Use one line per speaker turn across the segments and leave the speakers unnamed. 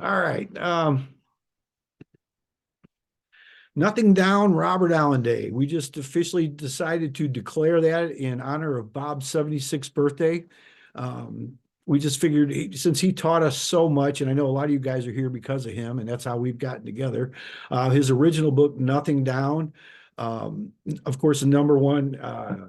All right. Nothing down, Robert Allen Day. We just officially decided to declare that in honor of Bob's 76th birthday. We just figured since he taught us so much, and I know a lot of you guys are here because of him, and that's how we've gotten together. His original book, Nothing Down, um, of course, the number one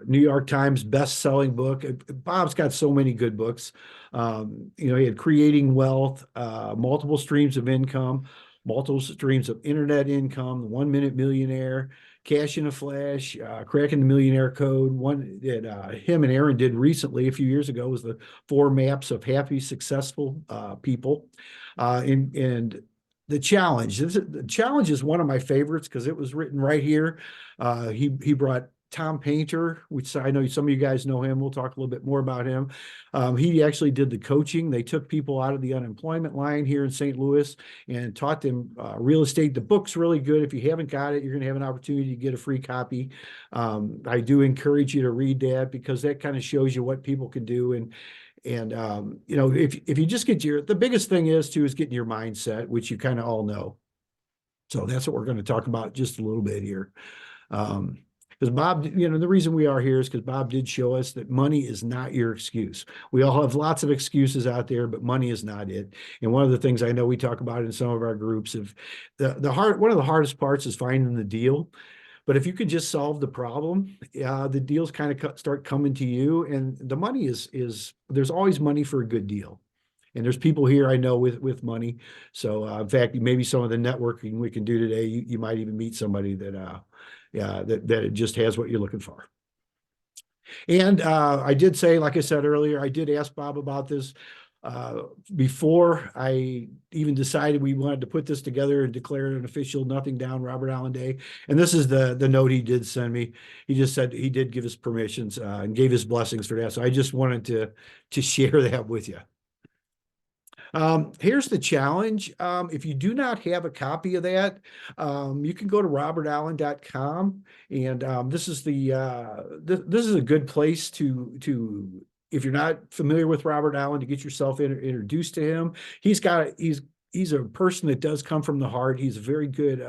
New York Times best-selling book. Bob's got so many good books. He had Creating Wealth, Multiple Streams of Income, multiple streams of internet income, the 1 Minute Millionaire, Cash in a Flash, Cracking the Millionaire Code. One that him and Aaron did recently a few years ago was the 4 maps of happy, successful people. And the challenge. The challenge is one of my favorites because it was written right here. He brought Tom Painter, which I know some of you guys know him. We'll talk a little bit more about him. He actually did the coaching. They took people out of the unemployment line here in St. Louis and taught them real estate. The book's really good. If you haven't got it, you're going to have an opportunity to get a free copy. I do encourage you to read that because that kind of shows you what people can do. If you just get the biggest thing is getting your mindset, which you kind of all know. So that's what we're going to talk about just a little bit here. Because Bob, the reason we are here is because Bob did show us that money is not your excuse. We all have lots of excuses out there, but money is not it. And one of the things I know we talk about in some of our groups, of one of the hardest parts is finding the deal. But if you could just solve the problem, the deals kind of start coming to you, and the money is there's always money for a good deal. And there's people here I know with money. So in fact, maybe some of the networking we can do today, you might even meet somebody that it just has what you're looking for. And I did say, like I said earlier, I did ask Bob about this before I even decided we wanted to put this together and declare an official Nothing Down Robert Allen Day. And this is the note he did send me. He just said he did give us permissions and gave his blessings for that. So I just wanted to share that with you. Here's the challenge. If you do not have a copy of that, you can go to robertallen.com, and this is this is a good place to if you're not familiar with Robert Allen, to get yourself introduced to him. He's a person that does come from the heart. He's very good.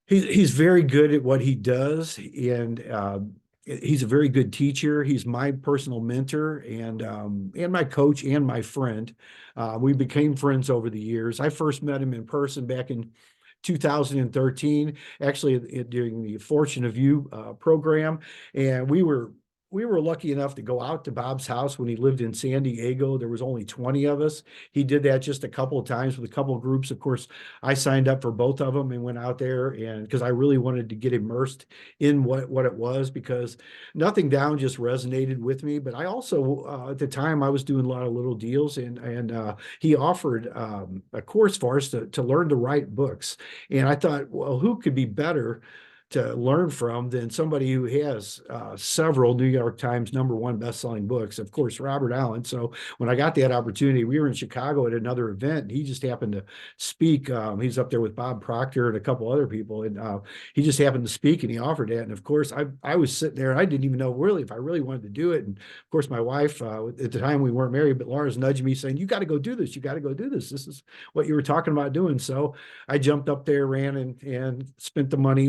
He's very good at what he does, and he's a very good teacher. He's my personal mentor and my coach and my friend. We became friends over the years. I first met him in person back in 2013, actually during the Fortune of You program, and we were lucky enough to go out to Bob's house when he lived in San Diego. There was only 20 of us. He did that just a couple of times with a couple of groups. Of course, I signed up for both of them and went out there, and because I really wanted to get immersed in what it was, because Nothing Down just resonated with me. But I also, at the time, I was doing a lot of little deals, and he offered a course for us to learn to write books. And I thought, well, who could be better to learn from than somebody who has several New York Times #1 best-selling books, of course, Robert Allen. So when I got that opportunity, we were in Chicago at another event, and he just happened to speak. He's up there with Bob Proctor and a couple other people, and he just happened to speak, and he offered that. And of course, I was sitting there, and I didn't even know really if I really wanted to do it. And of course, my wife, at the time we weren't married, but Laura's nudged me saying, "You got to go do this. You got to go do this. This is what you were talking about doing." So I jumped up there, ran and spent the money,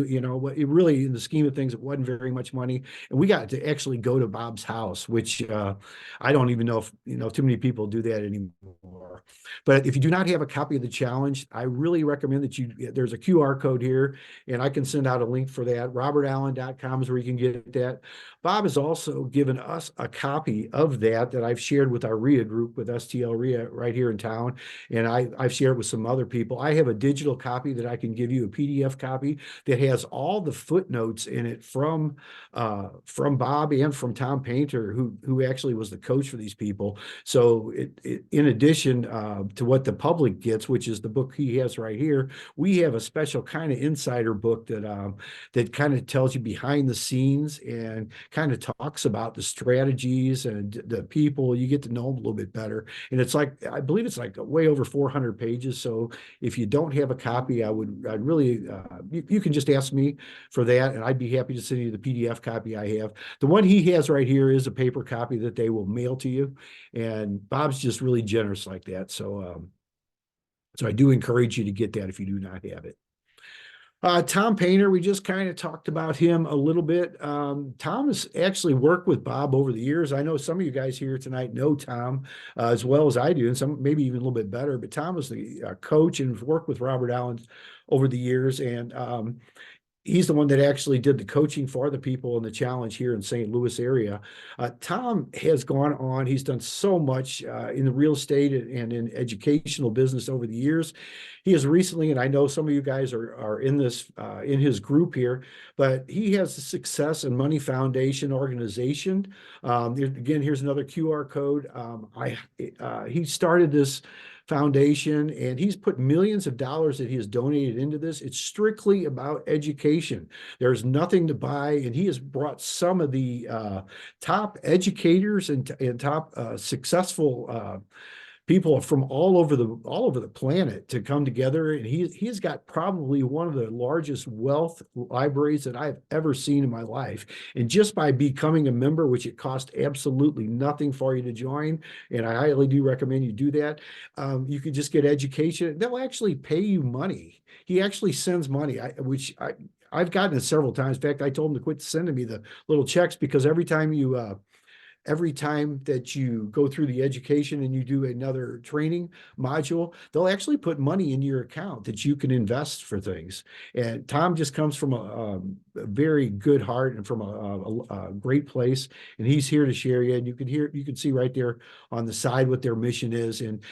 it really, in the scheme of things, it wasn't very much money. And we got to actually go to Bob's house, which I don't even know if, too many people do that anymore. But if you do not have a copy of the challenge, I really recommend that there's a QR code here, and I can send out a link for that. robertallen.com is where you can get that. Bob has also given us a copy of that I've shared with our REIA group, with STLREIA right here in town. And I've shared with some other people. I have a digital copy that I can give you, a PDF copy that has all the footnotes in it from Bob and from Tom Painter, who actually was the coach for these people. So in addition to what the public gets, which is the book he has right here, we have a special kind of insider book that kind of tells you behind the scenes and kind of talks about the strategies and the people. You get to know them a little bit better. And it's like, I believe it's like way over 400 pages. So if you don't have a copy, I'd really, you can just ask me for that, and I'd be happy to send you the PDF copy I have. The one he has right here is a paper copy that they will mail to you. And Bob's just really generous like that. So So I do encourage you to get that if you do not have it. Tom Painter, we just kind of talked about him a little bit. Tom has actually worked with Bob over the years. I know some of you guys here tonight know Tom as well as I do, and some maybe even a little bit better. But Tom was the coach and worked with Robert Allen over the years, and he's the one that actually did the coaching for the people in the challenge here in St. Louis area. Tom has gone on. He's done so much in the real estate and in educational business over the years. He has recently, and I know some of you guys are in this in his group here, but he has the Success and Money Foundation organization. Again, here's another QR code. He started this foundation, and he's put millions of dollars that he has donated into this. It's strictly about education. There's nothing to buy, and he has brought some of the top educators and top successful people from all over the planet to come together, and he's got probably one of the largest wealth libraries that I've ever seen in my life. And just by becoming a member, which it costs absolutely nothing for you to join, and I highly do recommend you do that, you can just get education. They'll actually pay you money. He actually sends money, I've gotten it several times. In fact, I told him to quit sending me the little checks, because every time that you go through the education and you do another training module, they'll actually put money in your account that you can invest for things. And Tom just comes from a very good heart and from a great place, and he's here to share you. And you can see right there on the side what their mission is. And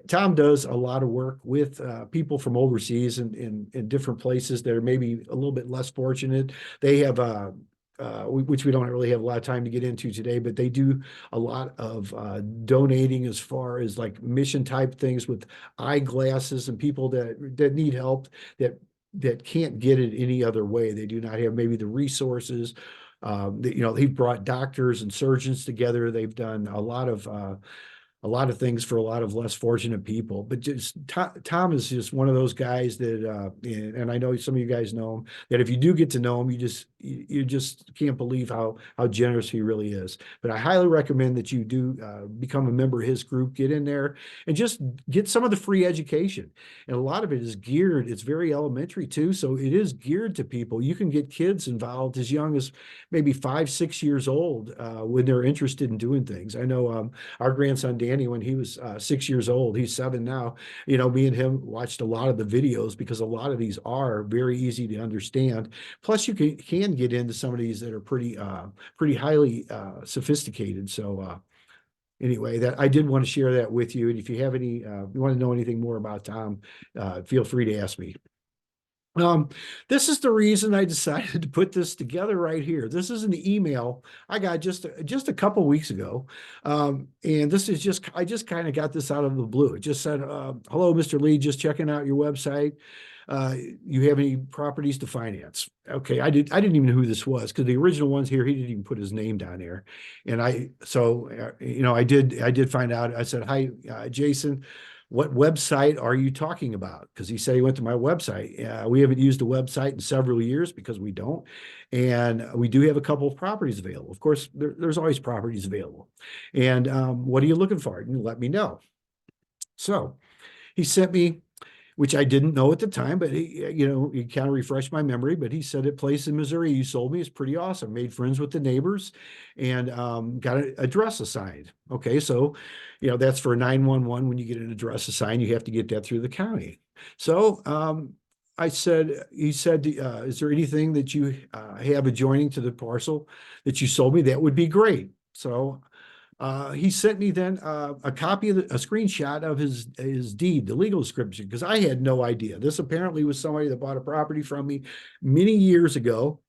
Tom does a lot of work with people from overseas and in different places that are maybe a little bit less fortunate. They have which we don't really have a lot of time to get into today, but they do a lot of donating as far as like mission type things with eyeglasses and people that need help that can't get it any other way. They do not have maybe the resources. They've brought doctors and surgeons together. They've done a lot of things for a lot of less fortunate people. But just Tom is just one of those guys that, and I know some of you guys know him, that if you do get to know him, you just can't believe how generous he really is. But I highly recommend that you do become a member of his group, get in there and just get some of the free education. And a lot of it is geared, it's very elementary too. So it is geared to people. You can get kids involved as young as maybe 5, 6 years old when they're interested in doing things. I know our grandson, Danny, when he was 6 years old, he's 7 now, me and him watched a lot of the videos, because a lot of these are very easy to understand. Plus you can get into some of these that are pretty highly sophisticated. So anyway, that I did want to share that with you. And if you have any, you want to know anything more about Tom, feel free to ask me. This is the reason I decided to put this together right here. This is an email I got just a couple weeks ago. And this is I just kind of got this out of the blue. It just said, hello, Mr. Lee, just checking out your website. You have any properties to finance? Okay, I didn't even know who this was, because the original ones here, he didn't even put his name down there. And I did find out. I said, hi, Jason, what website are you talking about? Because he said he went to my website. We haven't used the website in several years, because we don't. And we do have a couple of properties available. Of course, there's always properties available. And what are you looking for? And let me know. So he sent me, which I didn't know at the time, but he kind of refreshed my memory. But he said, a place in Missouri you sold me is pretty awesome. Made friends with the neighbors and got an address assigned. Okay, so that's for 911. When you get an address assigned, you have to get that through the county. So he said, is there anything that you have adjoining to the parcel that you sold me? That would be great. So he sent me then a copy of a screenshot of his deed, the legal description, because I had no idea. This apparently was somebody that bought a property from me many years ago.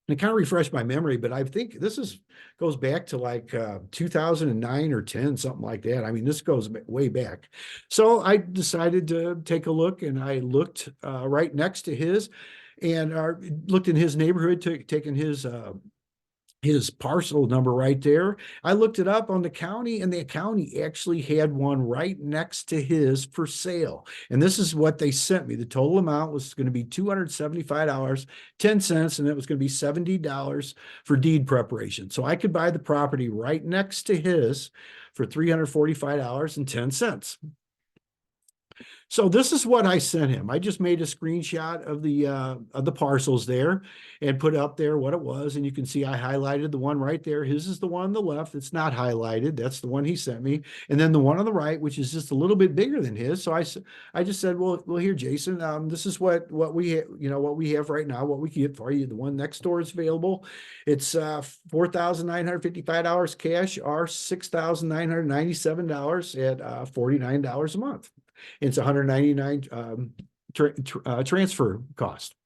And it kind of refreshed my memory, but I think this goes back to like 2009 or 10, something like that. I mean, this goes way back. So I decided to take a look, and I looked right next to his, and looked in his neighborhood, taking his parcel number right there. I looked it up on the county, and the county actually had one right next to his for sale. And this is what they sent me. The total amount was going to be $275.10, and it was going to be $70 for deed preparation. So I could buy the property right next to his for $345.10. So this is what I sent him. I just made a screenshot of the parcels there and put up there what it was. And you can see I highlighted the one right there. His is the one on the left. It's not highlighted. That's the one he sent me. And then the one on the right, which is just a little bit bigger than his. So I just said, well, here, Jason, this is what what we have right now, what we can get for you. The one next door is available. It's $4,955 cash or $6,997 at $49 a month. It's 199 transfer cost.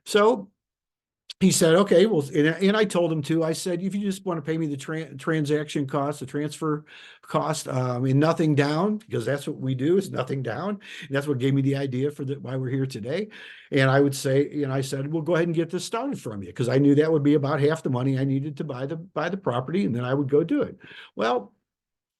So he said, okay, well, and I told him to, I said, if you just want to pay me the transaction cost, the transfer cost, and nothing down, because that's what we do, is nothing down. And that's what gave me the idea for why we're here today. And I would say, I said, well, go ahead and get this started from you, because I knew that would be about half the money I needed to buy the property, and then I would go do it. Well,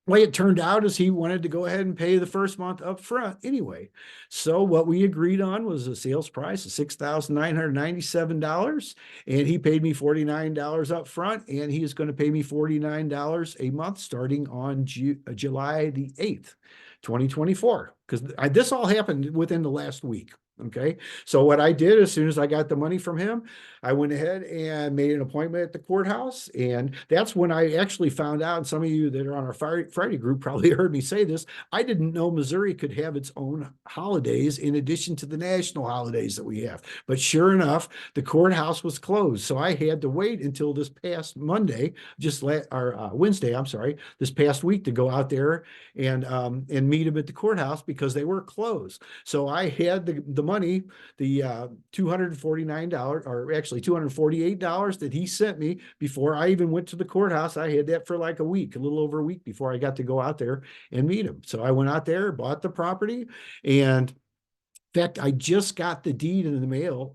the way it turned out is he wanted to go ahead and pay the first month up front anyway. So what we agreed on was a sales price of $6,997. And he paid me $49 up front, and he is going to pay me $49 a month starting on July the 8th, 2024. Because this all happened within the last week. Okay. So what I did, as soon as I got the money from him, I went ahead and made an appointment at the courthouse. And that's when I actually found out, and some of you that are on our Friday group probably heard me say this, I didn't know Missouri could have its own holidays in addition to the national holidays that we have. But sure enough, the courthouse was closed. So I had to wait until this past Monday, Wednesday, I'm sorry, this past week, to go out there and meet him at the courthouse because they were closed. So I had the money, the $249, or actually $248 that he sent me before I even went to the courthouse. I had that for like a week, a little over a week before I got to go out there and meet him. So I went out there, bought the property, and in fact, I just got the deed in the mail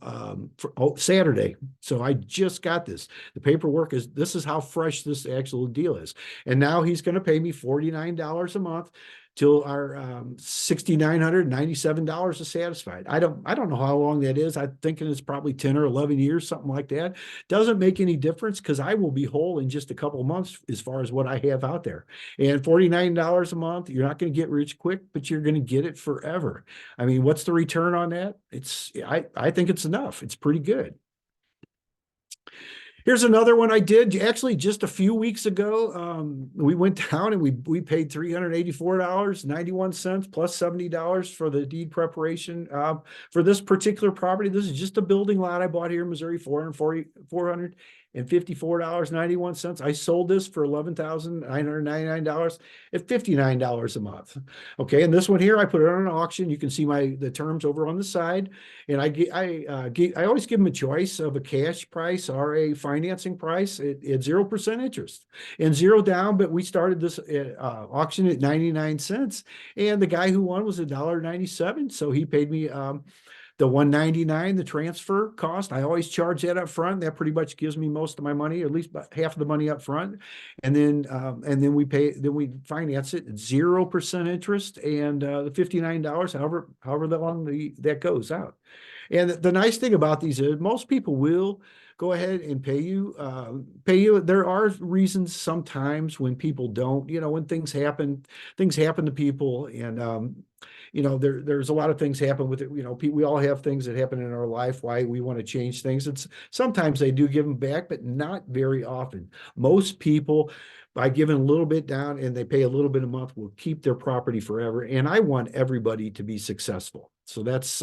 Saturday. So I just got this. The paperwork this is how fresh this actual deal is. And now he's going to pay me $49 a month till our $6,997 is satisfied. I don't know how long that is. I'm thinking it's probably 10 or 11 years, something like that. Doesn't make any difference because I will be whole in just a couple of months as far as what I have out there. And $49 a month, you're not going to get rich quick, but you're going to get it forever. I mean, what's the return on that? I think it's enough. It's pretty good. Here's another one I did actually just a few weeks ago. We went down and we paid $384.91 plus $70 for the deed preparation for this particular property. This is just a building lot I bought here in Missouri, $454.91. I sold this for $11,999 at $59 a month. Okay, and this one here, I put it on an auction. You can see the terms over on the side, and I always give them a choice of a cash price or a financing price at 0% interest and 0 down. But we started this auction at 99 cents, and the guy who won was $1.97. So he paid me the $199, the transfer cost. I always charge that up front. That pretty much gives me most of my money, or at least about half of the money up front. And then we finance it at 0% interest and the $59, however long that goes out. And the nice thing about these is most people will go ahead and pay you. There are reasons sometimes when people don't, when things happen to people, and there's a lot of things happen with it. We all have things that happen in our life why we want to change things. Sometimes they do give them back, but not very often. Most people, by giving a little bit down and they pay a little bit a month, will keep their property forever. And I want everybody to be successful. So this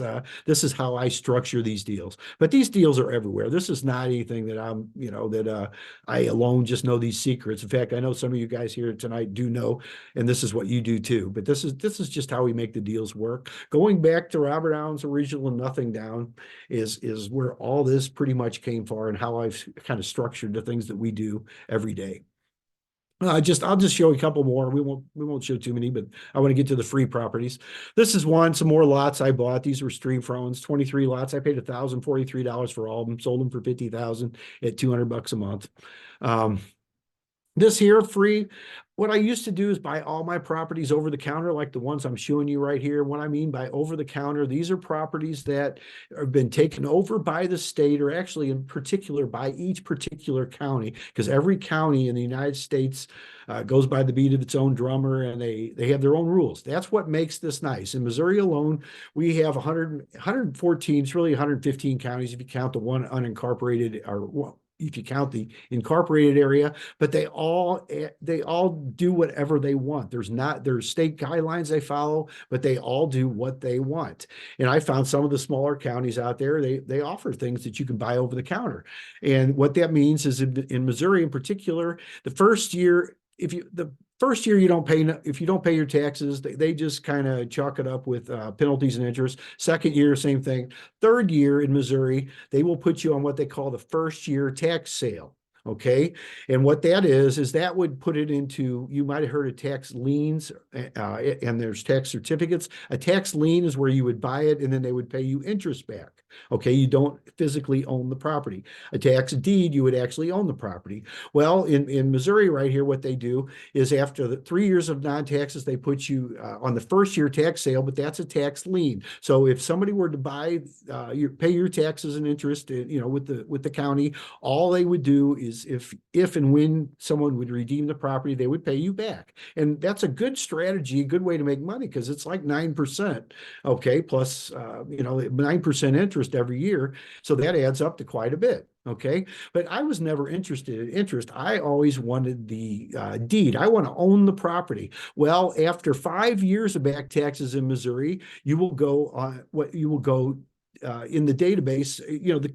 is how I structure these deals. But these deals are everywhere. This is not anything that I alone just know these secrets. In fact, I know some of you guys here tonight do know, and this is what you do too. But this is just how we make the deals work. Going back to Robert Allen's original Nothing Down is where all this pretty much came from, and how I've kind of structured the things that we do every day. I'll just show you a couple more. We won't show too many, but I want to get to the free properties. This is some more lots I bought. These were stream phones, 23 lots. I paid $1,043 for all of them. Sold them for $50,000 at $200 a month. This here free. What I used to do is buy all my properties over the counter, like the ones I'm showing you right here. What I mean by over the counter, these are properties that have been taken over by the state, or actually in particular by each particular county, because every county in the United States goes by the beat of its own drummer, and they have their own rules. That's what makes this nice. In Missouri alone, we have 114, it's really 115 counties if you count the one unincorporated, or well, if you count the incorporated area, but they all do whatever they want. There's state guidelines they follow, but they all do what they want. And I found some of the smaller counties out there, they offer things that you can buy over the counter. And what that means is in Missouri in particular, the first year, the first year you don't pay, if you don't pay your taxes, they just kind of chalk it up with penalties and interest. Second year, same thing. Third year in Missouri, they will put you on what they call the first year tax sale. Okay. And what that is that would put it into, you might have heard of tax liens, and there's tax certificates. A tax lien is where you would buy it and then they would pay you interest back. Okay. You don't physically own the property. A tax deed, you would actually own the property. Well, in Missouri right here, what they do is after the 3 years of non-taxes, they put you on the first year tax sale, but that's a tax lien. So if somebody were to buy, pay your taxes and interest, with the county, all they would do is if and when someone would redeem the property, they would pay you back. And that's a good strategy, a good way to make money, because it's like 9%, okay, plus 9% interest every year. So that adds up to quite a bit. Okay. But I was never interested in interest. I always wanted the deed. I want to own the property. Well, after 5 years of back taxes in Missouri, you will go in the database,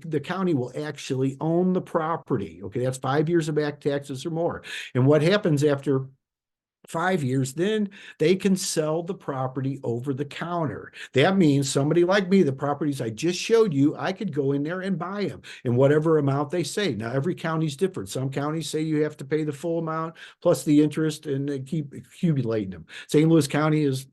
the county will actually own the property. Okay, that's 5 years of back taxes or more. And what happens after 5 years, then they can sell the property over the counter. That means somebody like me, the properties I just showed you, I could go in there and buy them in whatever amount they say. Now, every county's different. Some counties say you have to pay the full amount plus the interest, and they keep accumulating them. St. Louis County has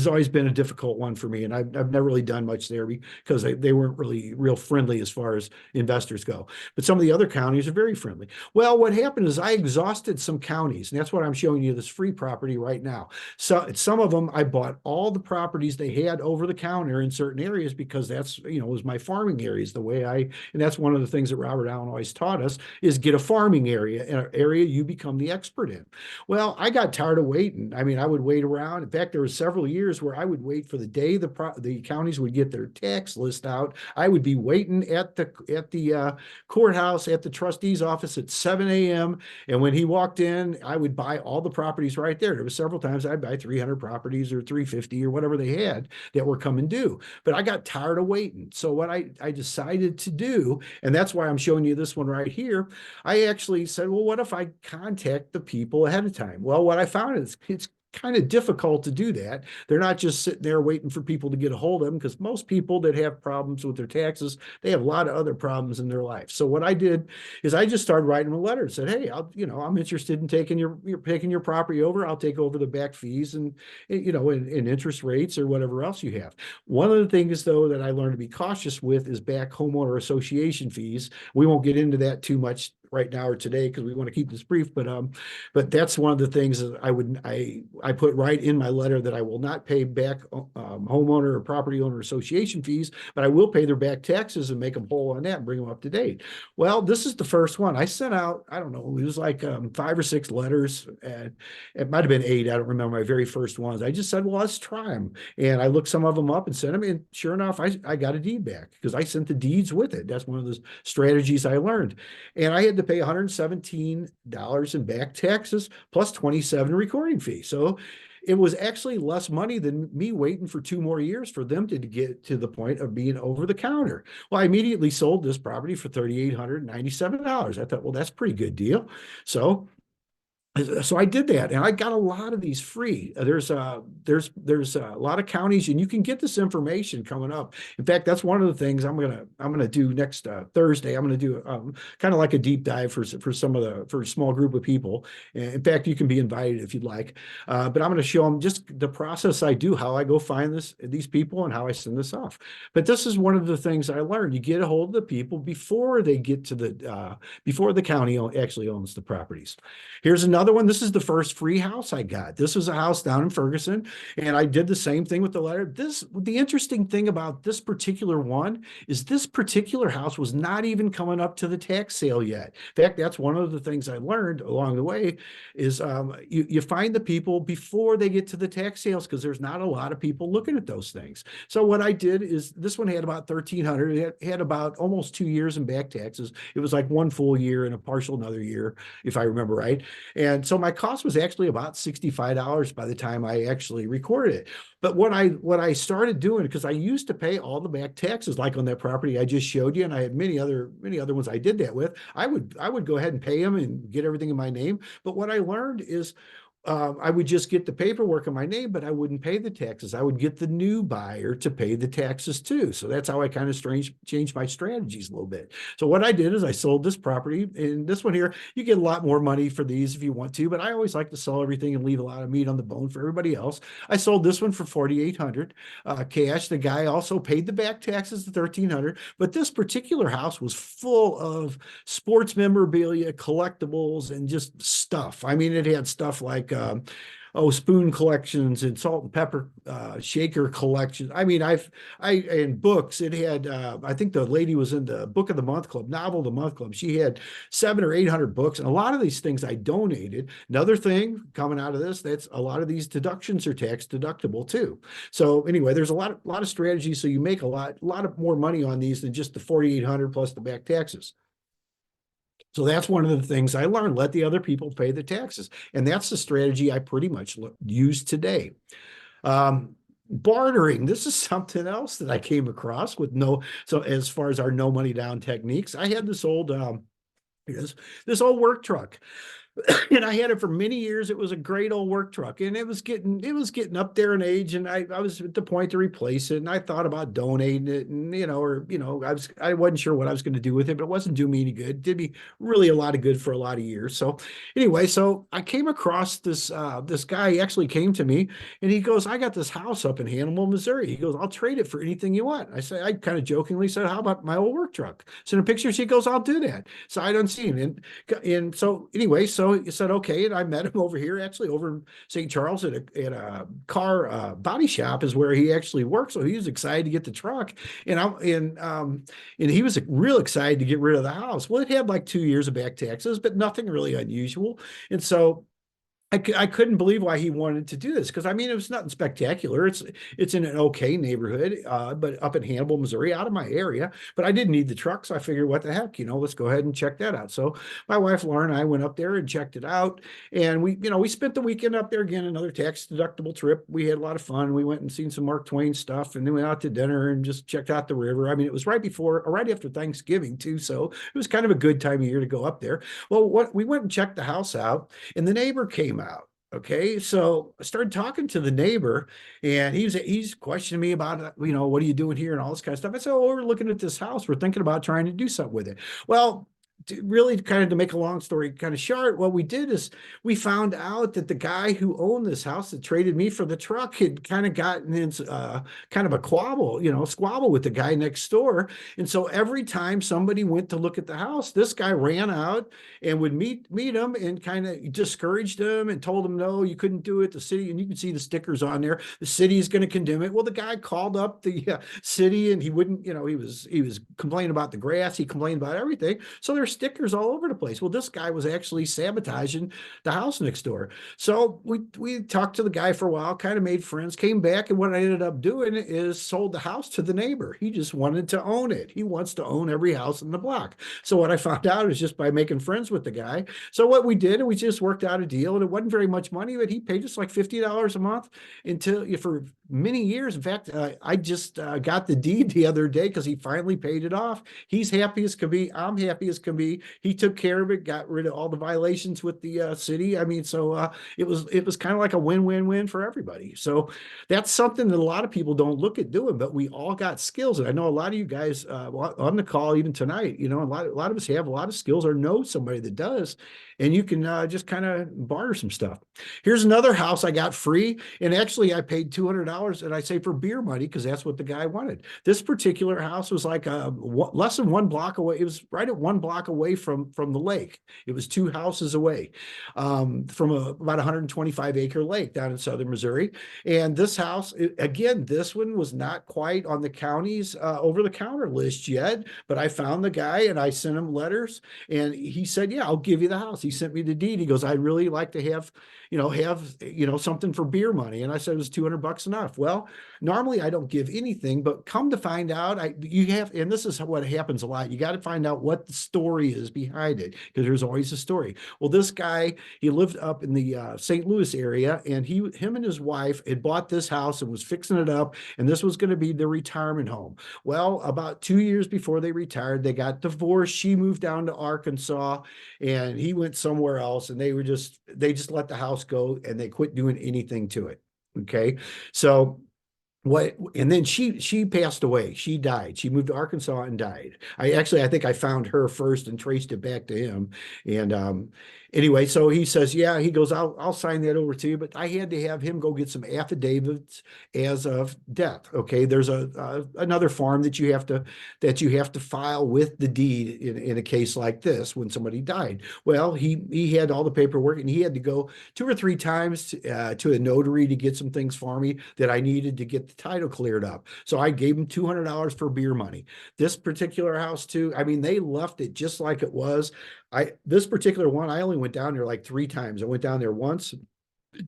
always been a difficult one for me, and I've never really done much there because they weren't really real friendly as far as investors go. But some of the other counties are very friendly. Well, what happened is I exhausted some counties, and that's what I'm showing you this free property right now. So some of them, I bought all the properties they had over the counter in certain areas, because that's, was my farming areas, and that's one of the things that Robert Allen always taught us, is get a farming area, an area you become the expert in. Well, I got tired of waiting. I mean, I would wait around. In fact, there were several years where I would wait for the day the counties would get their tax list out. I would be waiting at the courthouse, at the trustee's office at 7 a.m. And when he walked in, I would buy all the properties right there. There was several times I'd buy 300 properties or 350 or whatever they had that were coming due. But I got tired of waiting. So what I decided to do, and that's why I'm showing you this one right here, I actually said, well, what if I contact the people ahead of time? Well, what I found is it's kind of difficult to do that. They're not just sitting there waiting for people to get a hold of them, because most people that have problems with their taxes, they have a lot of other problems in their life. So what I did is I just started writing them a letter and said, hey, I'm interested in taking your property over. I'll take over the back fees and interest rates or whatever else you have. One of the things, though, that I learned to be cautious with is back homeowner association fees. We won't get into that too much right now or today, because we want to keep this brief, but that's one of the things that I put right in my letter, that I will not pay back homeowner or property owner association fees, but I will pay their back taxes and make them whole on that and bring them up to date. Well, this is the first one I sent out. I don't know, it was like 5 or 6 letters, and it might have been 8. I don't remember my very first ones. I just said, well, let's try them, and I looked some of them up and sent them, and sure enough, I got a deed back, because I sent the deeds with it. That's one of the strategies I learned, and I had to pay $117 in back taxes plus 27 recording fee. So it was actually less money than me waiting for 2 more years for them to get to the point of being over the counter. Well, I immediately sold this property for $3,897. I thought, well, that's a pretty good deal. So I did that, and I got a lot of these free. There's a lot of counties, and you can get this information coming up. In fact, that's one of the things I'm gonna do next Thursday. I'm gonna do kind of like a deep dive for a small group of people. In fact, you can be invited if you'd like. But I'm gonna show them just the process I do, how I go find these people, and how I send this off. But this is one of the things I learned. You get a hold of the people before they get to before the county actually owns the properties. Here's another another one. This is the first free house I got. This was a house down in Ferguson, and I did the same thing with the letter. The interesting thing about this particular one is this particular house was not even coming up to the tax sale yet. In fact, that's one of the things I learned along the way is you find the people before they get to the tax sales because there's not a lot of people looking at those things. So what I did is this one had about 1,300. It had about almost 2 years in back taxes. It was like one full year and a partial another year, if I remember right. And so my cost was actually about $65 by the time I actually recorded it. But what I started doing, because I used to pay all the back taxes, like on that property I just showed you, and I had many other ones I did that with. I would go ahead and pay them and get everything in my name. But what I learned is I would just get the paperwork in my name, but I wouldn't pay the taxes. I would get the new buyer to pay the taxes too. So that's how I kind of changed my strategies a little bit. So what I did is I sold this property, and this one here, you get a lot more money for these if you want to, but I always like to sell everything and leave a lot of meat on the bone for everybody else. I sold this one for $4,800 cash. The guy also paid the back taxes, the $1,300, but this particular house was full of sports memorabilia, collectibles, and just stuff. I mean, it had stuff like spoon collections and salt and pepper shaker collections. I mean, and books. It had I think the lady was in the Book of the Month Club, Novel of the Month Club. She had 700 or 800 books, and a lot of these things I donated. Another thing coming out of this, that's a lot of these deductions are tax deductible too. So anyway, there's a lot of strategies, so you make a lot of more money on these than just the 4,800 plus the back taxes. So that's one of the things I learned. Let the other people pay the taxes. And that's the strategy I pretty much use today. Bartering. This is something else that I came across with so as far as our no money down techniques, I had this old work truck. And I had it for many years. It was a great old work truck, and it was getting up there in age, and I was at the point to replace it, and I thought about donating it, and I wasn't sure what I was going to do with it, but it wasn't doing me any good. It did me really a lot of good for a lot of years. So anyway, so I came across this guy. He actually came to me, and he goes, "I got this house up in Hannibal, Missouri." He goes, "I'll trade it for anything you want." I kind of jokingly said, "How about my old work truck?" Sent a picture. She goes, "I'll do that." So I don't see him, and so anyway, so he said, okay. And I met him over here, actually over in St. Charles at a car body shop is where he actually works. So he was excited to get the truck. And he was real excited to get rid of the house. Well, it had like 2 years of back taxes, but nothing really unusual. And so I couldn't believe why he wanted to do this, because I mean, it was nothing spectacular. It's in an okay neighborhood, but up in Hannibal, Missouri, out of my area. But I didn't need the truck, so I figured, what the heck, let's go ahead and check that out. So my wife Lauren and I went up there and checked it out, and we spent the weekend up there again, another tax deductible trip. We had a lot of fun. We went and seen some Mark Twain stuff, and then went out to dinner and just checked out the river. I mean, it was right after Thanksgiving too, so it was kind of a good time of year to go up there. Well, we went and checked the house out, and the neighbor came out. Okay, so I started talking to the neighbor, and he's questioning me about, what are you doing here and all this kind of stuff. I said, "Oh, we're looking at this house. We're thinking about trying to do something with it." Well, to make a long story kind of short, what we did is we found out that the guy who owned this house that traded me for the truck had kind of gotten into kind of a squabble with the guy next door. And so every time somebody went to look at the house, this guy ran out and would meet him and kind of discouraged him and told him, no, you couldn't do it. The city, and you can see the stickers on there, the city is going to condemn it. Well, the guy called up the city, and he wouldn't, he was complaining about the grass. He complained about everything. So there's stickers all over the place. Well, this guy was actually sabotaging the house next door. So we talked to the guy for a while, kind of made friends, came back, and what I ended up doing is sold the house to the neighbor. He just wanted to own it. He wants to own every house in the block. So what I found out is just by making friends with the guy. So what we did, we just worked out a deal, and it wasn't very much money, but he paid us like $50 a month for many years. In fact, I just got the deed the other day because he finally paid it off. He's happy as can be. I'm happy as can be. He took care of it, got rid of all the violations with the city. I mean, so it was kind of like a win-win-win for everybody. So that's something that a lot of people don't look at doing, but we all got skills. And I know a lot of you guys on the call, even tonight, a lot of us have a lot of skills or know somebody that does, and you can just kind of barter some stuff. Here's another house I got free, and actually I paid $200, and I say for beer money because that's what the guy wanted. This particular house was like less than 1 block away. It was right at 1 block away away from the lake. It was 2 houses away from about 125-acre lake down in southern Missouri. And this house, again, this one was not quite on the county's over-the-counter list yet, but I found the guy and I sent him letters, and he said, yeah, I'll give you the house. He sent me the deed. He goes, I'd really like to have something for beer money. And I said, it was $200 enough. Well, normally I don't give anything, but come to find out, you have, and this is what happens a lot. You got to find out what the story is behind it, because there's always a story. Well, this guy, he lived up in the St. Louis area, and him and his wife had bought this house and was fixing it up, and this was going to be their retirement home. Well, about 2 years before they retired, they got divorced. She moved down to Arkansas, and he went somewhere else, and they just let the house go, and they quit doing anything to it. Okay, so and then she passed away. She died. She moved to Arkansas and died. I think I found her first and traced it back to him. And anyway, so he says, yeah, he goes, I'll sign that over to you, but I had to have him go get some affidavits as of death. Okay, there's another form that you have to file with the deed in a case like this when somebody died. Well, he had all the paperwork, and he had to go 2 or 3 times to a notary to get some things for me that I needed to get the title cleared up. So I gave him $200 for beer money. This particular house too, I mean, they left it just like it was. This particular one, I only went down there like 3 times. I went down there once,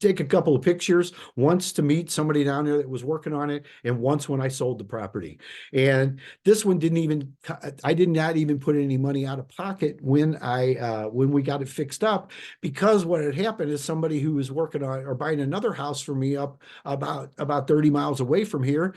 take a couple of pictures, once to meet somebody down there that was working on it, and once when I sold the property. And this one I did not even put any money out of pocket when we got it fixed up, because what had happened is somebody who was working on or buying another house for me up about 30 miles away from here,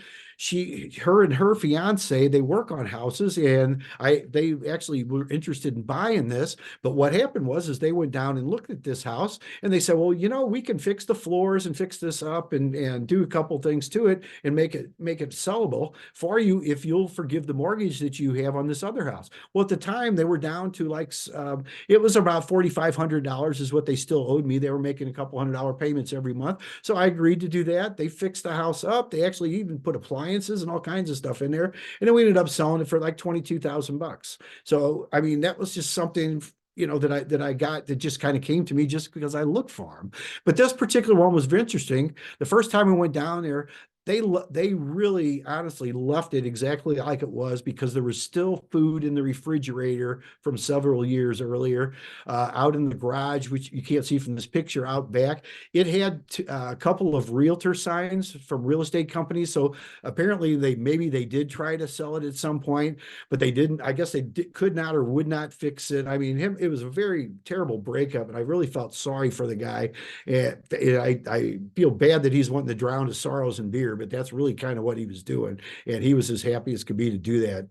her and her fiance, they work on houses, and they actually were interested in buying this. But what happened was they went down and looked at this house, and they said, well, we can fix the floors and fix this up and do a couple things to it and make it sellable for you if you'll forgive the mortgage that you have on this other house. Well, at the time they were down to it was about $4,500 is what they still owed me. They were making a couple $100 payments every month. So I agreed to do that. They fixed the house up. They actually even put appliances and all kinds of stuff in there. And then we ended up selling it for like $22,000. So, I mean, that was just something that I got that just kind of came to me just because I looked for them. But this particular one was very interesting. The first time I went down there, they really honestly left it exactly like it was, because there was still food in the refrigerator from several years earlier out in the garage, which you can't see from this picture out back. It had a couple of realtor signs from real estate companies. So apparently maybe they did try to sell it at some point, but they didn't. I guess they could not or would not fix it. I mean, it was a very terrible breakup, and I really felt sorry for the guy. And I feel bad that he's wanting to drown his sorrows in beer, but that's really kind of what he was doing, and he was as happy as could be to do that.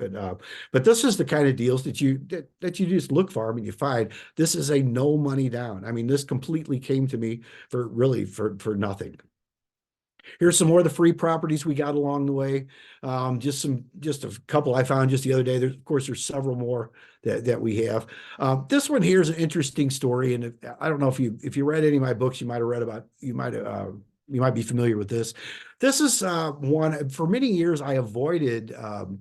But this is the kind of deals that you just look for them and you find. This is a no money down. I mean, this completely came to me for nothing. Here's some more of the free properties we got along the way. Just a couple I found just the other day. Of course, there's several more that we have. This one here is an interesting story, and I don't know if you read any of my books, you might be familiar with this. This is one, for many years, I avoided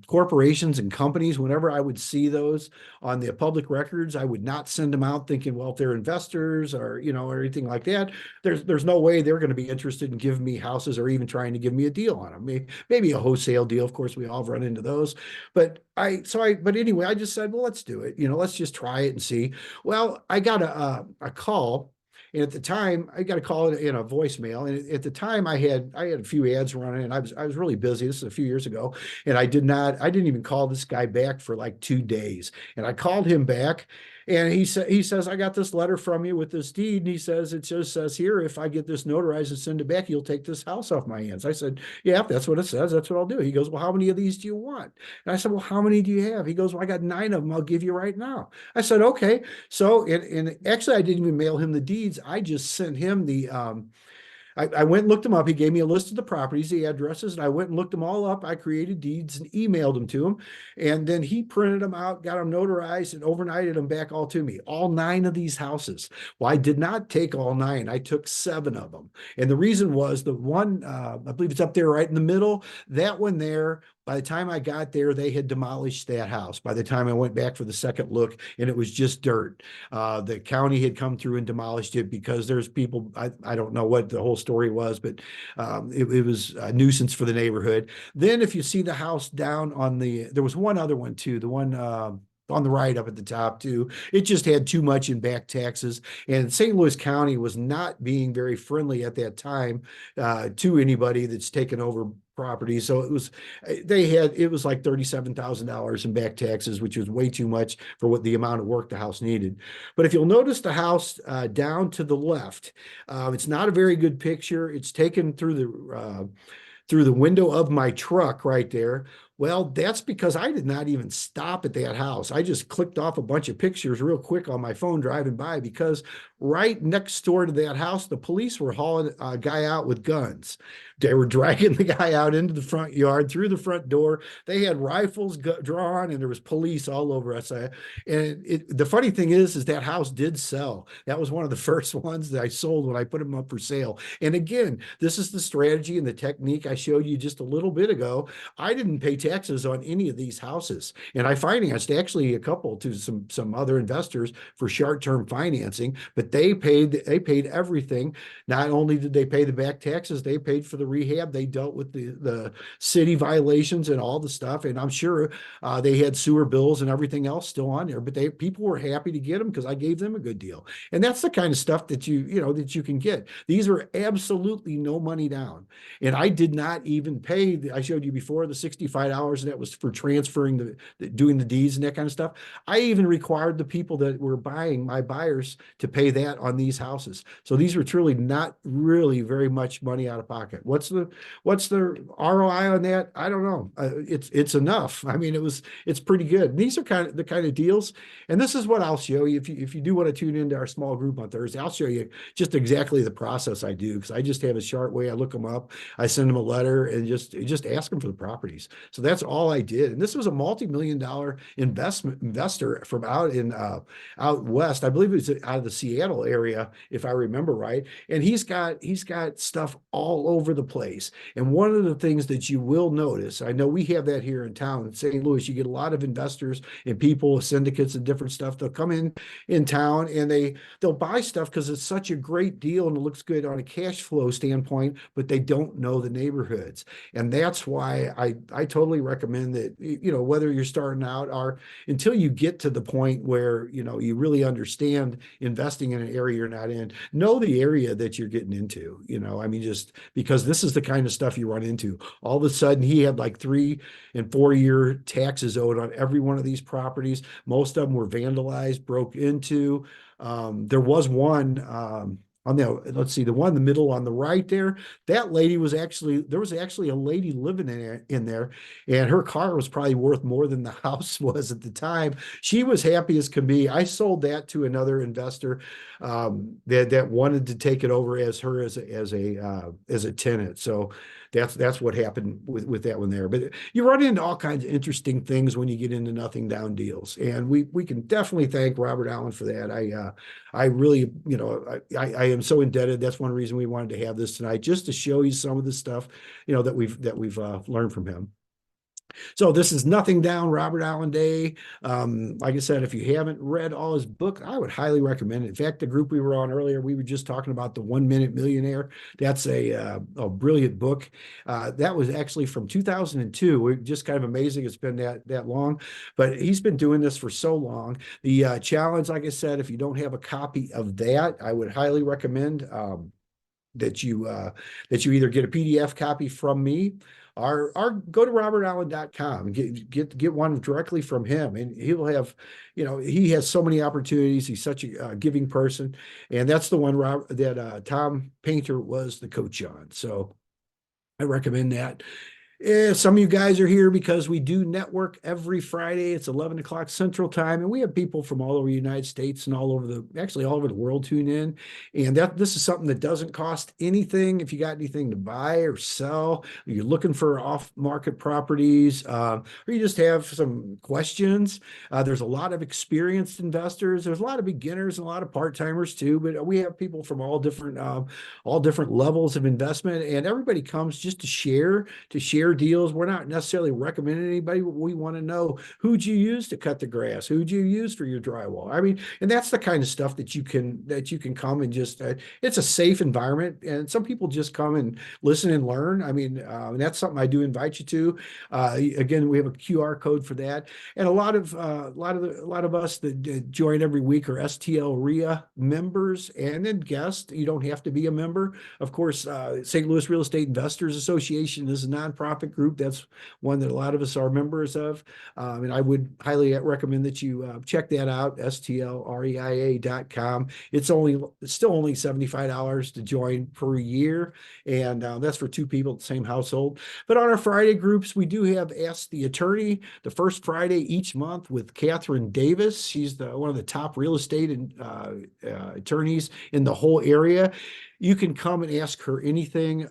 corporations and companies. Whenever I would see those on the public records, I would not send them out thinking, well, if they're investors or anything like that, there's no way they're going to be interested in giving me houses or even trying to give me a deal on them. Maybe a wholesale deal. Of course, we all run into those. But anyway, I just said, well, let's do it. Let's just try it and see. Well, I got a call. And at the time, I got a call in a voicemail. And at the time, I had a few ads running, and I was really busy. This is a few years ago, and I didn't even call this guy back for like 2 days. And I called him back, and he says, I got this letter from you with this deed. And he says, it just says here, if I get this notarized and send it back, you'll take this house off my hands. I said, yeah, if that's what it says, that's what I'll do. He goes, well, how many of these do you want? And I said, well, how many do you have? He goes, well, I got 9 of them. I'll give you right now. I said, okay. So, and actually, I didn't even mail him the deeds. I just sent him I went and looked them up. He gave me a list of the properties, the addresses, and I went and looked them all up. I created deeds and emailed them to him. And then he printed them out, got them notarized, and overnighted them back all to me. All 9 of these houses. Well, I did not take all 9. I took 7 of them. And the reason was the one, I believe it's up there right in the middle, that one there By the time I got there, they had demolished that house. By the time I went back for the second look, and it was just dirt. The county had come through and demolished it because there's people, I don't know what the whole story was, but it was a nuisance for the neighborhood. Then if you see the house down on there was one other one too, the one on the right up at the top too. It just had too much in back taxes. And St. Louis County was not being very friendly at that time to anybody that's taken over property. So it was like $37,000 in back taxes, which was way too much for what the amount of work the house needed. But if you'll notice the house down to the left, it's not a very good picture. It's taken through the window of my truck right there. Well, that's because I did not even stop at that house. I just clicked off a bunch of pictures real quick on my phone driving by, because right next door to that house, the police were hauling a guy out with guns. They were dragging the guy out into the front yard through the front door. They had rifles drawn, and there was police all over us. The funny thing is that house did sell. That was one of the first ones that I sold when I put them up for sale. And again, this is the strategy and the technique I showed you just a little bit ago. I didn't pay taxes on any of these houses, and I financed actually a couple to some other investors for short-term financing, but they paid everything. Not only did they pay the back taxes, they paid for the rehab. They dealt with the city violations and all the stuff, and I'm sure they had sewer bills and everything else still on there, but people were happy to get them because I gave them a good deal. And that's the kind of stuff that you can get. These are absolutely no money down, and I did not even pay. I showed you before the $65 that was for transferring doing the deeds and that kind of stuff. I even required the people that were buying, my buyers, to pay that on these houses. So these were truly not really very much money out of pocket. What's the ROI on that? I don't know. It's enough. I mean, it's pretty good. And these are the kind of deals. And this is what I'll show you if you do want to tune into our small group on Thursday. I'll show you just exactly the process I do, because I just have a short way. I look them up, I send them a letter, and just ask them for the properties. So that's all I did. And this was a multi-million-dollar investor from out west. I believe it was out of the Seattle area, if I remember right. And he's got stuff all over the place. And one of the things that you will notice, I know we have that here in town in St. Louis, you get a lot of investors and people, syndicates and different stuff. They'll come in town, and they'll buy stuff because it's such a great deal and it looks good on a cash flow standpoint, but they don't know the neighborhoods. And that's why I totally recommend that, whether you're starting out or until you get to the point where, you really understand investing in an area you're not in, know the area that you're getting into, I mean, just because this is the kind of stuff you run into. All of a sudden, he had like 3 and 4 year taxes owed on every one of these properties. Most of them were vandalized, broke into. There was one, let's see, the one in the middle on the right there, there was actually a lady living in there, and her car was probably worth more than the house was at the time. She was happy as can be. I sold that to another investor that wanted to take it over as a tenant. So that's what happened with that one there. But you run into all kinds of interesting things when you get into nothing down deals, and we can definitely thank Robert Allen for that. I really, I am so indebted. That's one reason we wanted to have this tonight, just to show you some of the stuff, that we've learned from him. So this is Nothing Down, Robert Allen Day. Like I said, if you haven't read all his book, I would highly recommend it. In fact, the group we were on earlier, we were just talking about The 1 Minute Millionaire. That's a brilliant book. That was actually from 2002. It's just kind of amazing it's been that long, but he's been doing this for so long. The challenge, like I said, if you don't have a copy of that, I would highly recommend that you either get a PDF copy from me, or go to robertallen.com and get one directly from him, and he will have, he has so many opportunities. He's such a giving person, and that's the one that Tom Painter was the coach on. So I recommend that. Some of you guys are here because we do network every Friday. It's 11 o'clock Central Time, and we have people from all over the United States and all over the world tune in. And this is something that doesn't cost anything. If you got anything to buy or sell, or you're looking for off-market properties, or you just have some questions, there's a lot of experienced investors. There's a lot of beginners and a lot of part-timers too, but we have people from all different levels of investment, and everybody comes just to share share deals. We're not necessarily recommending anybody. We want to know, who'd you use to cut the grass? Who'd you use for your drywall? I mean, and that's the kind of stuff that you can come and just, it's a safe environment. And some people just come and listen and learn. I mean, and that's something I do invite you to. Again, we have a QR code for that. And a lot of us that join every week are STLREIA members and then guests. You don't have to be a member. Of course, St. Louis Real Estate Investors Association is a nonprofit group. That's one that a lot of us are members of. And I would highly recommend that you check that out, STLREIA.com. It's still only $75 to join per year. And that's for two people at the same household. But on our Friday groups, we do have Ask the Attorney, the first Friday each month with Catherine Davis. She's one of the top real estate attorneys in the whole area. You can come and ask her anything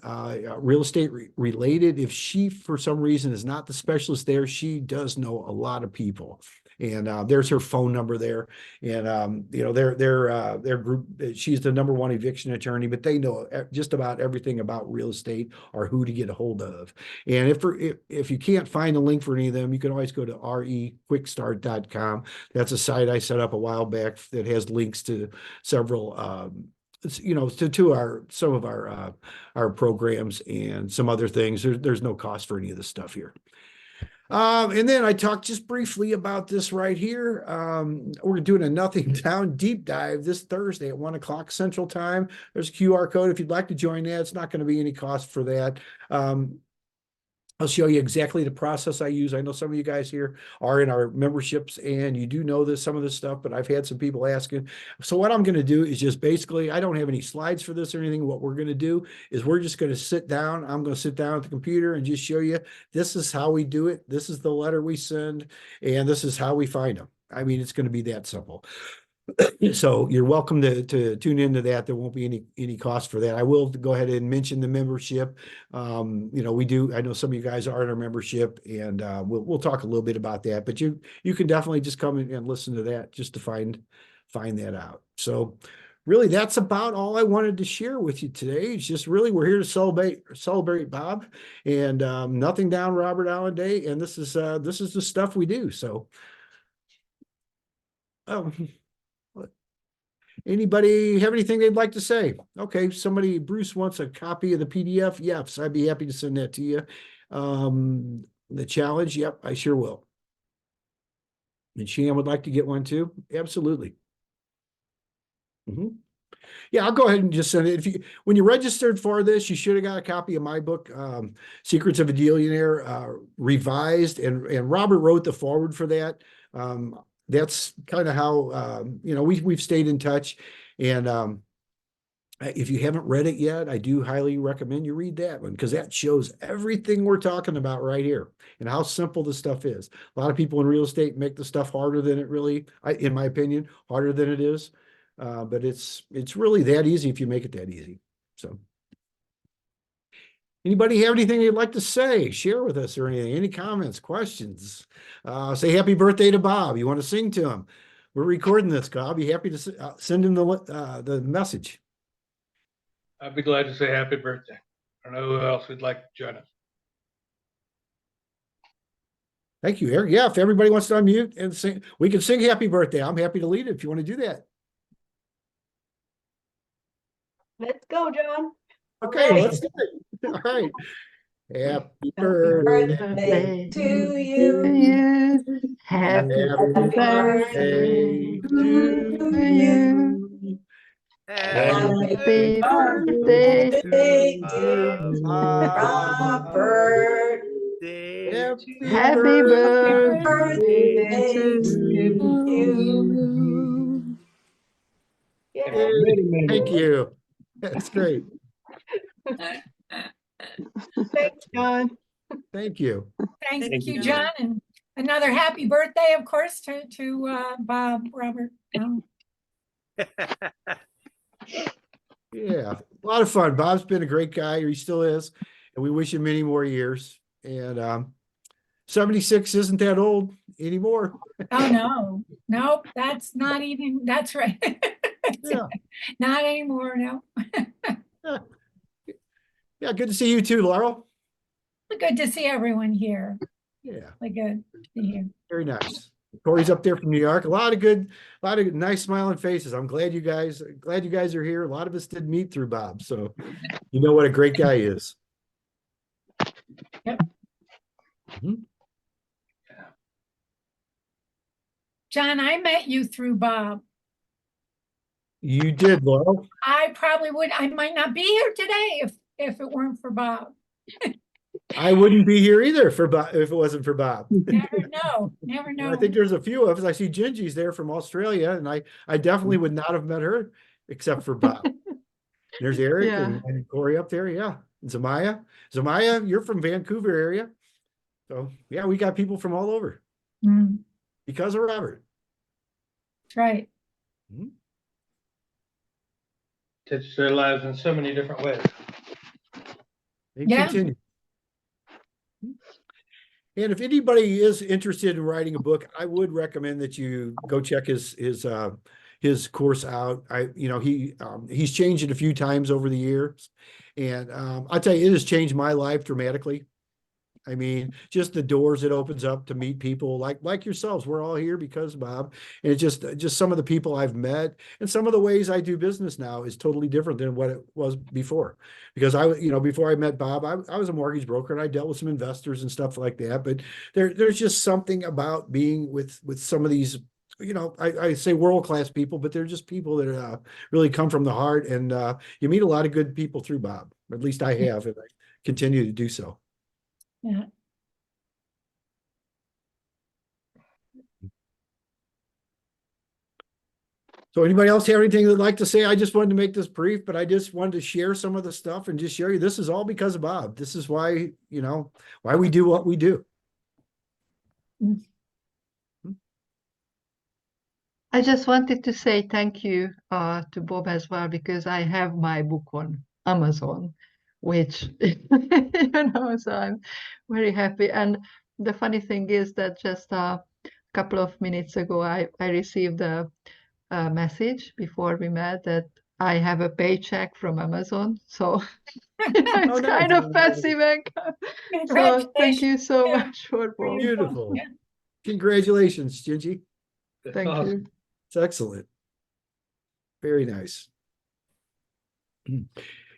real estate related. If she, for some reason, is not the specialist there, she does know a lot of people. And there's her phone number there. And you know, their group, she's the #1 eviction attorney, but they know just about everything about real estate or who to get a hold of. And if you can't find a link for any of them, you can always go to requickstart.com. That's a site I set up a while back that has links to several you know, to some of our programs and some other things. There's no cost for any of this stuff here. And then I talked just briefly about this right here. We're doing a Nothing Down deep dive this Thursday at 1 o'clock Central Time. There's a QR code if you'd like to join that. It's not going to be any cost for that. I'll show you exactly the process I use. I know some of you guys here are in our memberships and you do know some of this stuff, but I've had some people asking. So what I'm going to do is just basically, I don't have any slides for this or anything. What we're going to do is we're just going to sit down. I'm going to sit down at the computer and just show you, this is how we do it. This is the letter we send, and this is how we find them. I mean, it's going to be that simple. So you're welcome to tune into that. There won't be any cost for that. I will go ahead and mention the membership. You know, we do. I know some of you guys are in our membership, and we'll talk a little bit about that. But you can definitely just come in and listen to that just to find that out. So really, that's about all I wanted to share with you today. It's just really, we're here to celebrate Bob and Nothing Down Robert Allen Day, and this is the stuff we do. So. Anybody have anything they'd like to say? Okay, Bruce wants a copy of the PDF. Yes, I'd be happy to send that to you. The challenge, yep, I sure will. And Shan would like to get one too. Absolutely. Yeah, I'll go ahead and just send it. When you registered for this, you should have got a copy of my book, Secrets of a Dealionaire, revised, and Robert wrote the foreword for that. That's kind of how, you know, we've stayed in touch. And if you haven't read it yet, I do highly recommend you read that one, because that shows everything we're talking about right here and how simple this stuff is. A lot of people in real estate make the stuff harder than it really, in my opinion, harder than it is. But it's really that easy if you make it that easy. So. Anybody have anything they'd like to say, share with us or anything? Any comments, questions? Say happy birthday to Bob. You want to sing to him? We're recording this, I'll be happy to send him the message.
I'd be glad to say happy birthday. I don't know who else would like to join us.
Thank you, Eric. Yeah, if everybody wants to unmute and sing, we can sing happy birthday. I'm happy to lead it if you want to do that.
Let's go, John.
Okay,
Ready.
let's do it. All right. Happy
birthday to you.
Happy birthday
to
to
you.
Happy birthday
to Robert.
Happy birthday to
you.
Yeah. Thank you. That's great.
Thanks, John.
Thank you.
Thank you, John. And another happy birthday, of course, to Bob Robert.
Yeah, a lot of fun. Bob's been a great guy, or he still is, and we wish him many more years. And 76 isn't that old anymore.
Oh, no, that's not even, that's right.
Yeah.
Not anymore, no.
Yeah, good to see you too, Laurel.
Good to see everyone here.
Yeah,
Really good to be here.
very nice. Corey's up there from New York. A lot of nice smiling faces. I'm glad you guys are here. A lot of us did meet through Bob, so you know what a great guy is.
Yep.
Mhm.
John, I met you through Bob.
You did, Laurel.
I might not be here today if it weren't for Bob.
I wouldn't be here either for Bob if it wasn't for Bob.
Never know, never
And
know.
I think there's a few of us. I see Gingy's there from Australia, and I definitely would not have met her except for Bob. There's Eric
Yeah.
and Corey up there, yeah. And Zamaya. Zamaya, you're from Vancouver area. So yeah, we got people from all over
Mm,
because of Robert.
that's right.
Touches their lives in so many different ways.
They
Yeah.
continue. And if anybody is interested in writing a book, I would recommend that you go check his course out. He's changed it a few times over the years, and I'll tell you, it has changed my life dramatically. I mean, just the doors it opens up to meet people like yourselves. We're all here because Bob, and it's just some of the people I've met and some of the ways I do business now is totally different than what it was before. Because before I met Bob, I was a mortgage broker and I dealt with some investors and stuff like that. But there's just something about being with some of these, I say world-class people, but they're just people that really come from the heart. And you meet a lot of good people through Bob. At least I have, and I continue to do so.
Yeah.
So anybody else have anything they'd like to say? I just wanted to make this brief, but I just wanted to share some of the stuff and just show you this is all because of Bob. This is why, why we do what we do.
I just wanted to say thank you to Bob as well, because I have my book on Amazon, which, so I'm very happy. And the funny thing is that just a couple of minutes ago, I received a message before we met that I have a paycheck from Amazon. So it's
nice.
kind of passive income. So thank you so
Yeah.
much for Bob.
Beautiful.
Yeah.
Congratulations, Gingy.
That's
Thank
awesome.
you.
It's excellent. Very nice. And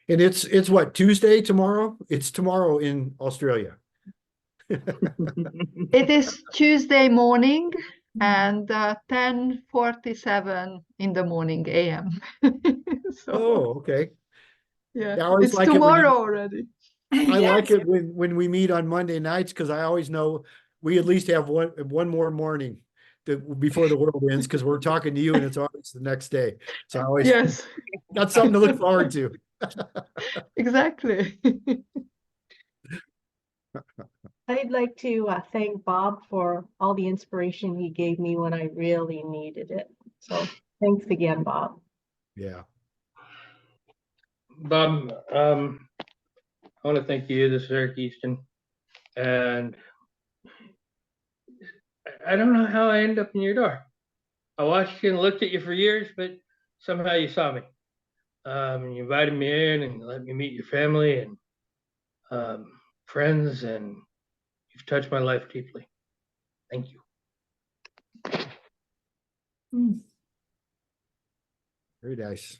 it's what, Tuesday tomorrow? It's tomorrow in Australia.
It is Tuesday morning and 10:47 in the morning a.m. So
Oh, okay.
yeah,
I always
it's
like it when
tomorrow already.
I like
Yes.
it when we meet on Monday nights because I always know we at least have one more morning before the world ends because we're talking to you and it's always the next day. So I always
Yes,
got something to look forward to.
exactly.
I'd like to thank Bob for all the inspiration he gave me when I really needed it. So thanks again, Bob.
Yeah.
Bob, I want to thank you. This is Eric Easton. And I don't know how I ended up in your door. I watched you and looked at you for years, but somehow you saw me. And you invited me in and let me meet your family and friends, and you've touched my life deeply. Thank you.
Mm.
Very nice.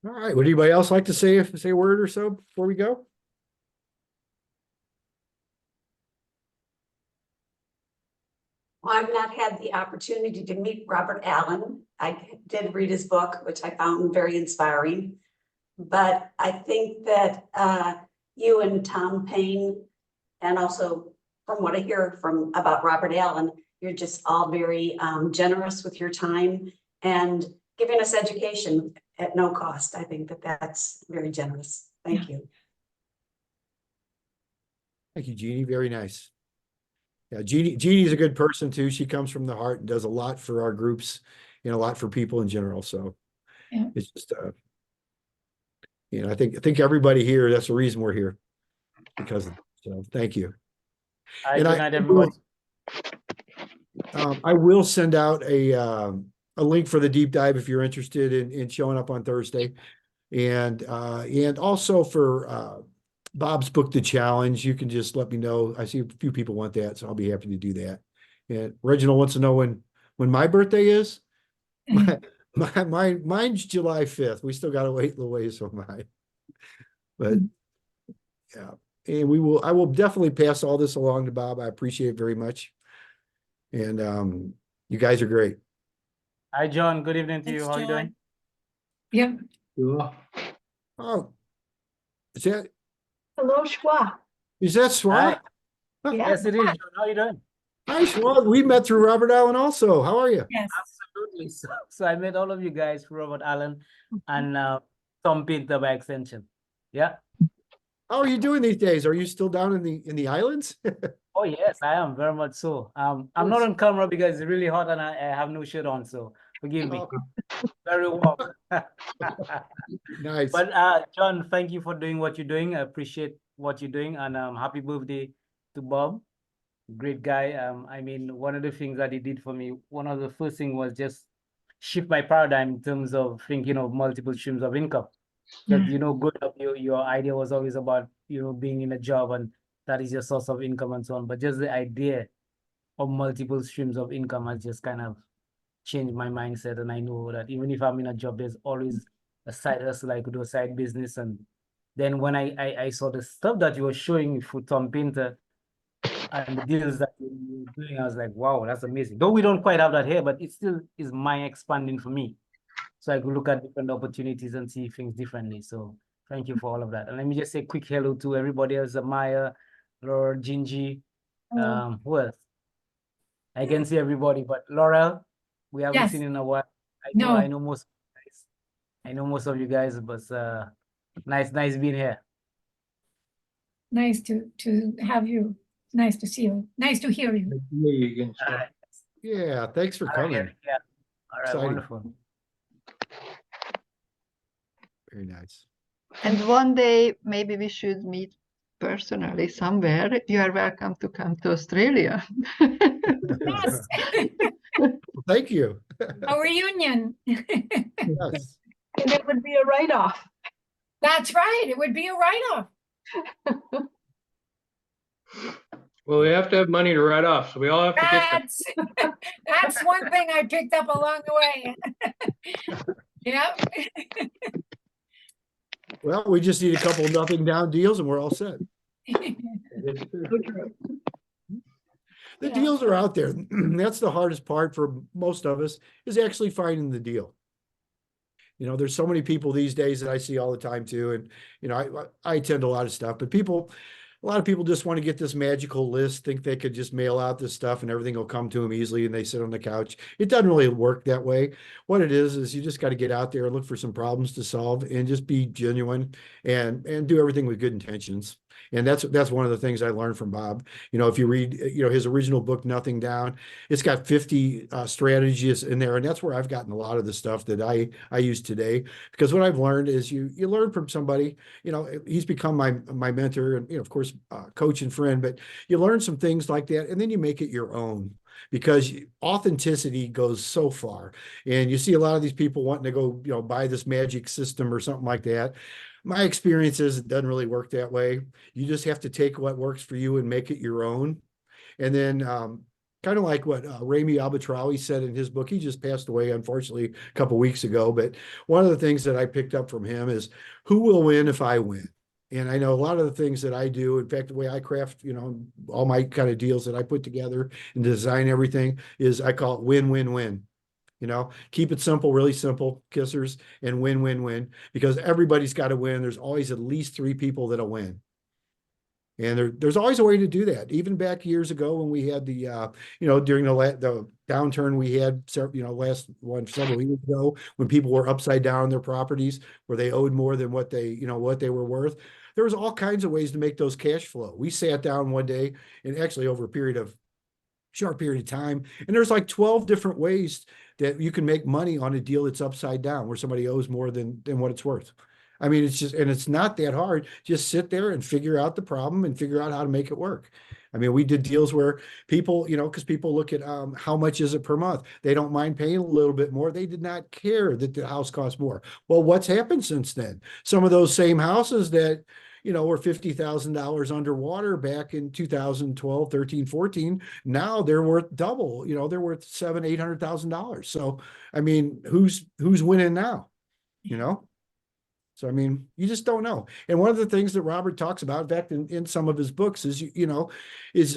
All right. Would anybody else like to say a word or so before we go?
Well, I've not had the opportunity to meet Robert Allen. I did read his book, which I found very inspiring. But I think that you and Tom Payne, and also from what I hear about Robert Allen, you're just all very generous with your time and giving us education at no cost. I think that that's very generous. Thank you.
Thank you, Jeannie. Very nice. Yeah, Jeannie's a good person too. She comes from the heart and does a lot for our groups and a lot for people in general. So
Yeah.
it's just I think everybody here, that's the reason we're here. So thank you.
Hi,
And
good night, everybody.
I will send out a link for the deep dive if you're interested in showing up on Thursday. And also for Bob's book, The Challenge, you can just let me know. I see a few people want that, so I'll be happy to do that. And Reginald wants to know when my birthday is. Mine's July 5th. We still got to wait a little ways for mine. But yeah, and I will definitely pass all this along to Bob. I appreciate it very much. And you guys are great.
Hi, John. Good evening to you.
Thanks,
How are you doing?
Yep.
Cool.
Oh, is
Hello, Schwa.
that Swat?
Yeah.
Yes, it is. John. How are you doing?
Hi, Swat. We met through Robert Allen also. How are you?
Yes.
Absolutely. So I met all of you guys through Robert Allen and Tom Pinter by extension. Yeah.
How are you doing these days? Are you still down in the islands?
Oh, yes, I am very much so. I'm not on camera because it's really hot and I have no shirt on, so forgive me. Very warm.
Nice.
But John, thank you for doing what you're doing. I appreciate what you're doing, and happy birthday to Bob. Great guy. I mean, one of the things that he did for me, one of the first thing was just shift my paradigm in terms of thinking of multiple streams of income. That, you know, good of your idea was always about, you know, being in a job and that is your source of income and so on. But just the idea of multiple streams of income has just kind of changed my mindset. And I know that even if I'm in a job, there's always a side hustle, I could do a side business. And then when I saw the stuff that you were showing for Tom Painter and the deals that you were doing, I was like, wow, that's amazing. Though we don't quite have that here, but it still is mind expanding for me. So I could look at different opportunities and see things differently. So thank you for all of that. And let me just say a quick hello to everybody else, Maya, Laura, Gingy, who else? I can see everybody, but Laurel, we haven't
Yes.
seen in a while.
No.
I know most of you guys. I know most of you guys, but nice being here.
Nice to have you. Nice to see you. Nice to hear you.
Yeah, you can
All
start.
right.
Yeah, thanks for
All right,
coming.
yeah. All right,
Exciting.
wonderful.
Very nice.
And one day, maybe we should meet personally somewhere. You are welcome to come to Australia.
Yes.
Well, thank you.
A reunion.
Yes.
And it would be a write-off.
That's right. It would be a write-off.
Well, we have to have money to write off, so we all have to get there.
That's one thing I picked up along the way. Yep.
Well, we just need a couple of nothing down deals and we're all set. The
Yeah.
deals are out there. That's the hardest part for most of us, is actually finding the deal. You know, there's so many people these days that I see all the time too. And, you know, I attend a lot of stuff, but a lot of people just want to get this magical list, think they could just mail out this stuff and everything will come to them easily and they sit on the couch. It doesn't really work that way. What it is you just got to get out there and look for some problems to solve and just be genuine and do everything with good intentions. And that's one of the things I learned from Bob. You know, if you read, you know, his original book, Nothing Down, it's got 50 strategies in there. And that's where I've gotten a lot of the stuff that I use today, because what I've learned is you learn from somebody. You know, he's become my mentor and, you know, of course, coach and friend, but you learn some things like that and then you make it your own, because authenticity goes so far. And you see a lot of these people wanting to go, you know, buy this magic system or something like that. My experience is it doesn't really work that way. You just have to take what works for you and make it your own. And then kind of like what Rami Albatrawi said in his book, he just passed away, unfortunately, a couple of weeks ago. But one of the things that I picked up from him is, who will win if I win? And I know a lot of the things that I do, in fact, the way I craft, you know, all my kind of deals that I put together and design everything is, I call it win, win, win. You know, keep it simple, really simple, kissers, and win, win, win, because everybody's got to win. There's always at least 3 people that'll win. And there's always a way to do that. Even back years ago when we had the, you know, during the downturn we had, you know, several years ago, when people were upside down on their properties, where they owed more than what they were worth. There was all kinds of ways to make those cash flow. We sat down one day, and actually over a short period of time, and there's like 12 different ways that you can make money on a deal that's upside down, where somebody owes more than what it's worth. I mean, it's not that hard. Just sit there and figure out the problem and figure out how to make it work. I mean, we did deals where people, you know, because people look at how much is it per month. They don't mind paying a little bit more. They did not care that the house cost more. Well, what's happened since then? Some of those same houses that, you know, were $50,000 underwater back in 2012, 13, 14. Now they're worth double, you know, they're worth $700,000, $800,000. So, I mean, who's winning now, you know? So, I mean, you just don't know. And one of the things that Robert talks about, in fact, in some of his books is, you know, is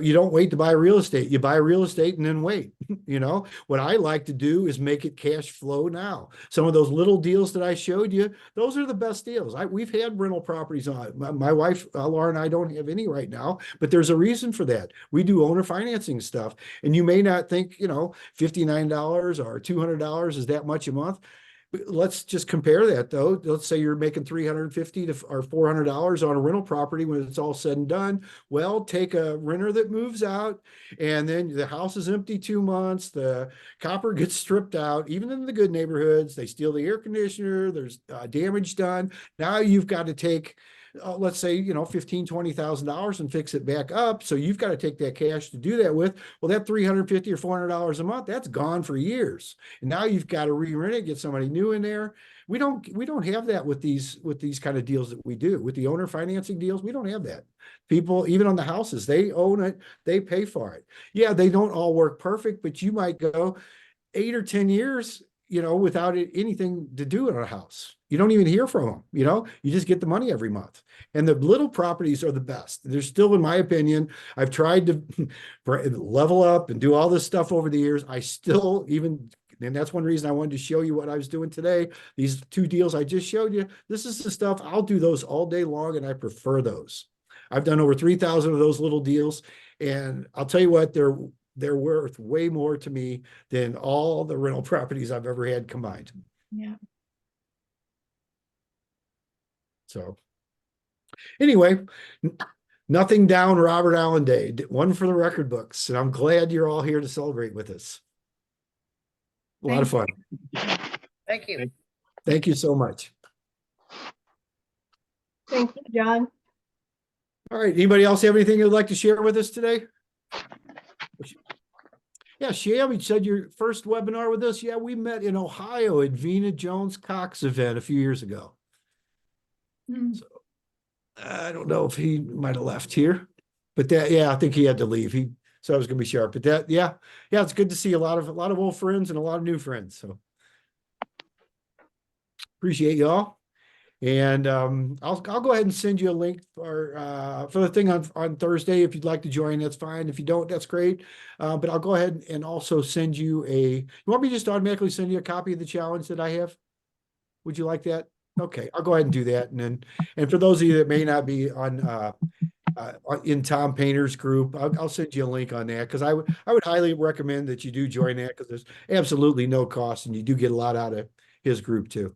you don't wait to buy real estate. You buy real estate and then wait. You know, what I like to do is make it cash flow now. Some of those little deals that I showed you, those are the best deals. We've had rental properties on. My wife, Laura, and I don't have any right now, but there's a reason for that. We do owner financing stuff. And you may not think, you know, $59 or $200 is that much a month. Let's just compare that though. Let's say you're making $350 or $400 on a rental property when it's all said and done. Well, take a renter that moves out and then the house is empty 2 months. The copper gets stripped out, even in the good neighborhoods. They steal the air conditioner. There's damage done. Now you've got to take, let's say, you know, $15,000, $20,000 and fix it back up. So you've got to take that cash to do that with. Well, that $350 or $400 a month, that's gone for years. And now you've got to re-rent it, get somebody new in there. We don't have that with these kind of deals that we do. With the owner financing deals, we don't have that. People, even on the houses, they own it, they pay for it. Yeah, they don't all work perfect, but you might go 8 or 10 years, you know, without anything to do in a house. You don't even hear from them, you know, you just get the money every month. And the little properties are the best. They're still, in my opinion, I've tried to level up and do all this stuff over the years. I still and that's one reason I wanted to show you what I was doing today. These 2 deals I just showed you, this is the stuff, I'll do those all day long and I prefer those. I've done over 3,000 of those little deals. And I'll tell you what, they're worth way more to me than all the rental properties I've ever had combined.
Yeah.
So anyway, nothing down Robert Allen Day, one for the record books. And I'm glad you're all here to celebrate with us. A lot of fun.
Thank you.
Thank you so much.
Thank you, John.
All right. Anybody else have anything you'd like to share with us today? Yeah, Sham, you said your first webinar with us. Yeah, we met in Ohio at Vena Jones Cox event a few years ago. So I don't know if he might have left here, but yeah, I think he had to leave. He said I was going to be sharp, but yeah, it's good to see a lot of old friends and a lot of new friends. So appreciate y'all. And I'll go ahead and send you a link for the thing on Thursday. If you'd like to join, that's fine. If you don't, that's great. But I'll go ahead and also send you you want me to just automatically send you a copy of the challenge that I have? Would you like that? Okay, I'll go ahead and do that. And for those of you that may not be in Tom Painter's group, I'll send you a link on that, because I would highly recommend that you do join that, because there's absolutely no cost and you do get a lot out of his group too.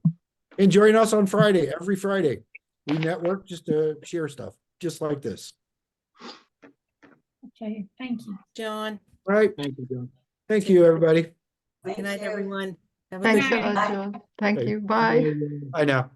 And join us on Friday, every Friday. We network just to share stuff, just like this.
Okay, thank you.
John.
All right.
Thank you, John.
Thank you, everybody.
Good night, everyone. Have a
Thanks
good
a
night.
lot, John. Thank
Okay.
you. Bye.
Bye now.